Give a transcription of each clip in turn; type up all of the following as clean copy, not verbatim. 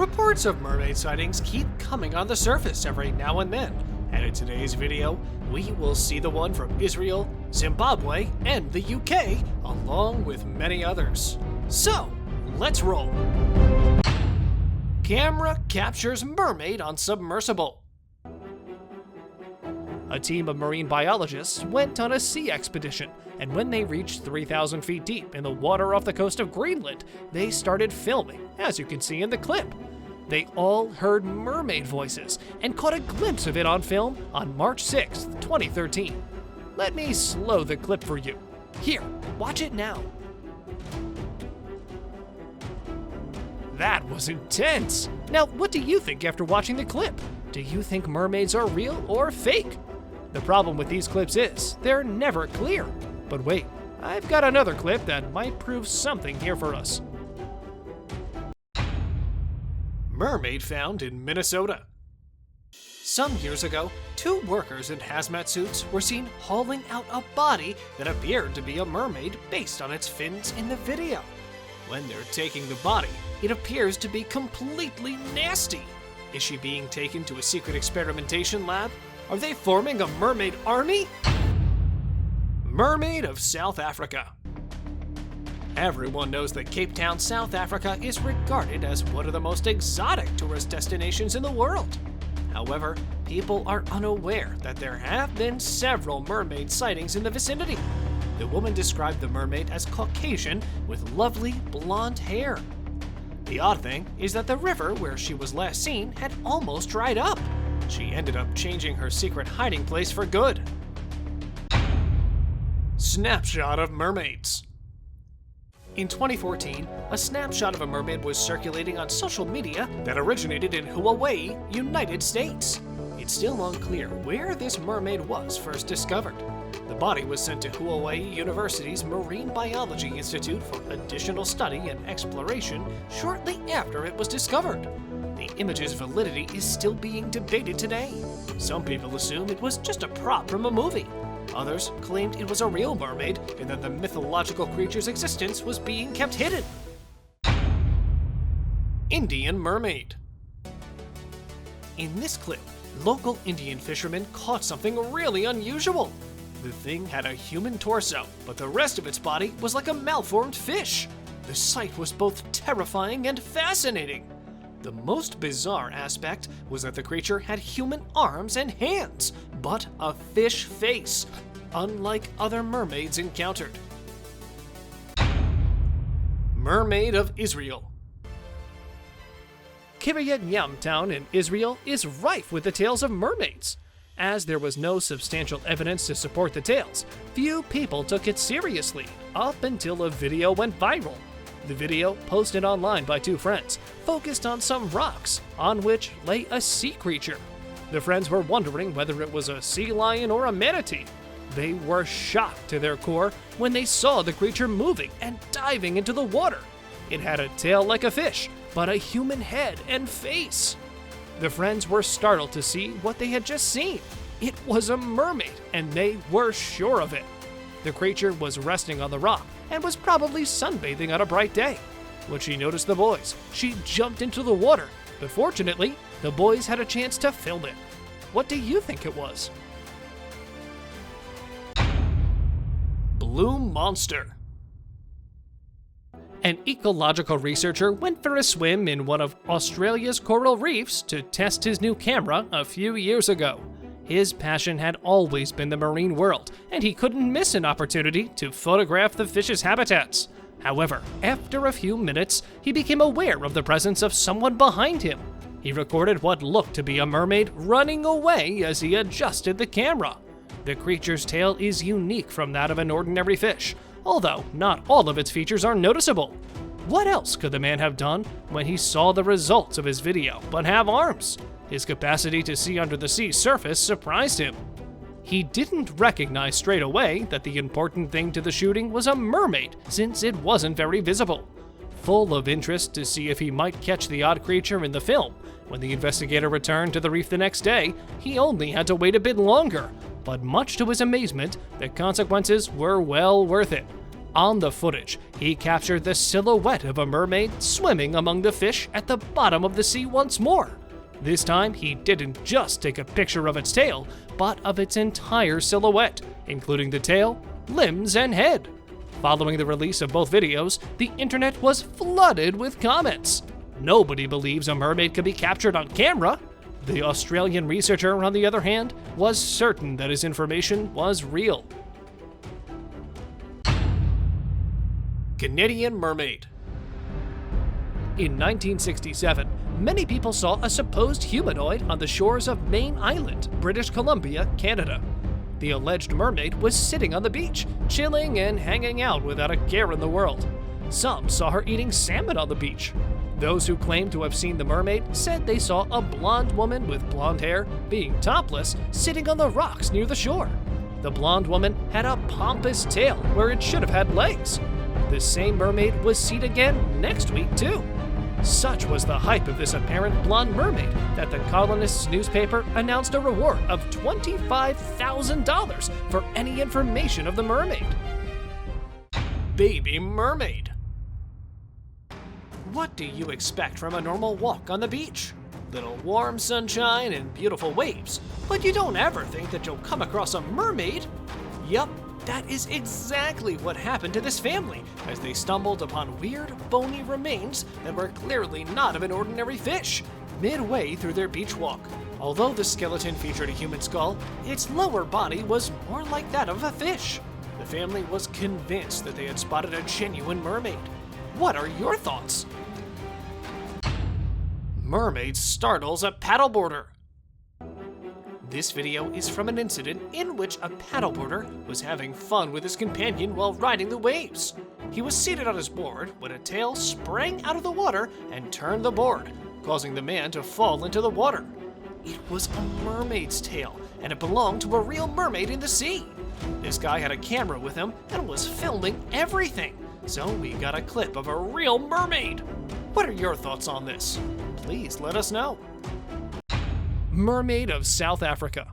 Reports of mermaid sightings keep coming on the surface every now and then, and in today's video, we will see the one from Israel, Zimbabwe, and the UK, along with many others. So, let's roll. Camera captures mermaid on submersible. A team of marine biologists went on a sea expedition, and when they reached 3,000 feet deep in the water off the coast of Greenland, they started filming, as you can see in the clip. They all heard mermaid voices and caught a glimpse of it on film on March 6, 2013. Let me slow the clip for you. Here, watch it now. That was intense! Now, what do you think after watching the clip? Do you think mermaids are real or fake? The problem with these clips is, they're never clear. But wait, I've got another clip that might prove something here for us. Mermaid found in Minnesota. Some years ago, two workers in hazmat suits were seen hauling out a body that appeared to be a mermaid based on its fins in the video. When they're taking the body, it appears to be completely nasty. Is she being taken to a secret experimentation lab? Are they forming a mermaid army? Mermaid of South Africa. Everyone knows that Cape Town, South Africa is regarded as one of the most exotic tourist destinations in the world. However, people are unaware that there have been several mermaid sightings in the vicinity. The woman described the mermaid as Caucasian with lovely blonde hair. The odd thing is that the river where she was last seen had almost dried up. She ended up changing her secret hiding place for good. Snapshot of mermaids. In 2014, a snapshot of a mermaid was circulating on social media that originated in Hawaii, United States. It's still unclear where this mermaid was first discovered. The body was sent to Hawaii University's Marine Biology Institute for additional study and exploration shortly after it was discovered. The image's validity is still being debated today. Some people assume it was just a prop from a movie. Others claimed it was a real mermaid and that the mythological creature's existence was being kept hidden. Indian mermaid. In this clip, local Indian fishermen caught something really unusual. The thing had a human torso, but the rest of its body was like a malformed fish. The sight was both terrifying and fascinating. The most bizarre aspect was that the creature had human arms and hands, but a fish face, unlike other mermaids encountered. Mermaid of Israel. Kiryat Yam town in Israel is rife with the tales of mermaids. As there was no substantial evidence to support the tales, few people took it seriously, up until a video went viral. The video, posted online by two friends, focused on some rocks, on which lay a sea creature. The friends were wondering whether it was a sea lion or a manatee. They were shocked to their core when they saw the creature moving and diving into the water. It had a tail like a fish, but a human head and face. The friends were startled to see what they had just seen. It was a mermaid, and they were sure of it. The creature was resting on the rock and was probably sunbathing on a bright day. When she noticed the boys, she jumped into the water, but fortunately, the boys had a chance to film it. What do you think it was? Blue monster. An ecological researcher went for a swim in one of Australia's coral reefs to test his new camera a few years ago. His passion had always been the marine world, and he couldn't miss an opportunity to photograph the fish's habitats. However, after a few minutes, he became aware of the presence of someone behind him. He recorded what looked to be a mermaid running away as he adjusted the camera. The creature's tail is unique from that of an ordinary fish, although not all of its features are noticeable. What else could the man have done when he saw the results of his video but have arms? His capacity to see under the sea's surface surprised him. He didn't recognize straight away that the important thing to the shooting was a mermaid, since it wasn't very visible. Full of interest to see if he might catch the odd creature in the film, when the investigator returned to the reef the next day, he only had to wait a bit longer. But much to his amazement, the consequences were well worth it. On the footage, he captured the silhouette of a mermaid swimming among the fish at the bottom of the sea once more. This time, he didn't just take a picture of its tail, but of its entire silhouette, including the tail, limbs, and head. Following the release of both videos, the internet was flooded with comments. Nobody believes a mermaid could be captured on camera. The Australian researcher, on the other hand, was certain that his information was real. Canadian mermaid. In 1967, many people saw a supposed humanoid on the shores of Main Island, British Columbia, Canada. The alleged mermaid was sitting on the beach, chilling and hanging out without a care in the world. Some saw her eating salmon on the beach. Those who claimed to have seen the mermaid said they saw a blonde woman with blonde hair, being topless, sitting on the rocks near the shore. The blonde woman had a pompous tail where it should have had legs. The same mermaid was seen again next week, too. Such was the hype of this apparent blonde mermaid that the colonists' newspaper announced a reward of $25,000 for any information of the mermaid. Baby mermaid. What do you expect from a normal walk on the beach? Little warm sunshine and beautiful waves, but you don't ever think that you'll come across a mermaid. Yup. That is exactly what happened to this family as they stumbled upon weird, bony remains that were clearly not of an ordinary fish midway through their beach walk. Although the skeleton featured a human skull, its lower body was more like that of a fish. The family was convinced that they had spotted a genuine mermaid. What are your thoughts? Mermaid startles a paddleboarder. This video is from an incident in which a paddleboarder was having fun with his companion while riding the waves. He was seated on his board when a tail sprang out of the water and turned the board, causing the man to fall into the water. It was a mermaid's tail, and it belonged to a real mermaid in the sea. This guy had a camera with him and was filming everything, so we got a clip of a real mermaid. What are your thoughts on this? Please let us know. Mermaid of South Africa.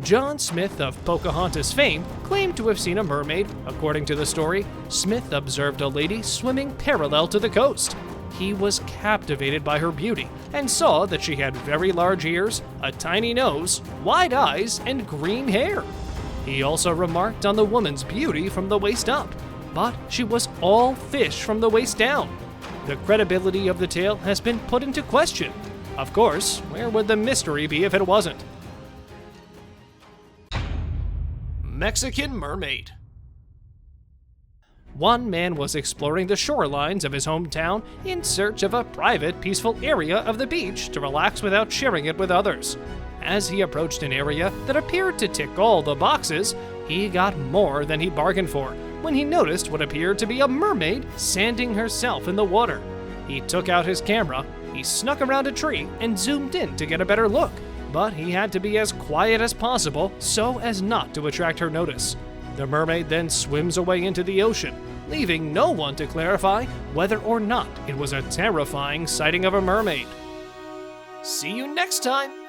John Smith of Pocahontas fame claimed to have seen a mermaid. According to the story, Smith observed a lady swimming parallel to the coast. He was captivated by her beauty and saw that she had very large ears, a tiny nose, wide eyes, and green hair. He also remarked on the woman's beauty from the waist up, but she was all fish from the waist down. The credibility of the tale has been put into question. Of course, where would the mystery be if it wasn't? Mexican mermaid. One man was exploring the shorelines of his hometown in search of a private, peaceful area of the beach to relax without sharing it with others. As he approached an area that appeared to tick all the boxes, he got more than he bargained for when he noticed what appeared to be a mermaid sanding herself in the water. He took out his camera, he snuck around a tree and zoomed in to get a better look, but he had to be as quiet as possible so as not to attract her notice. The mermaid then swims away into the ocean, leaving no one to clarify whether or not it was a terrifying sighting of a mermaid. See you next time!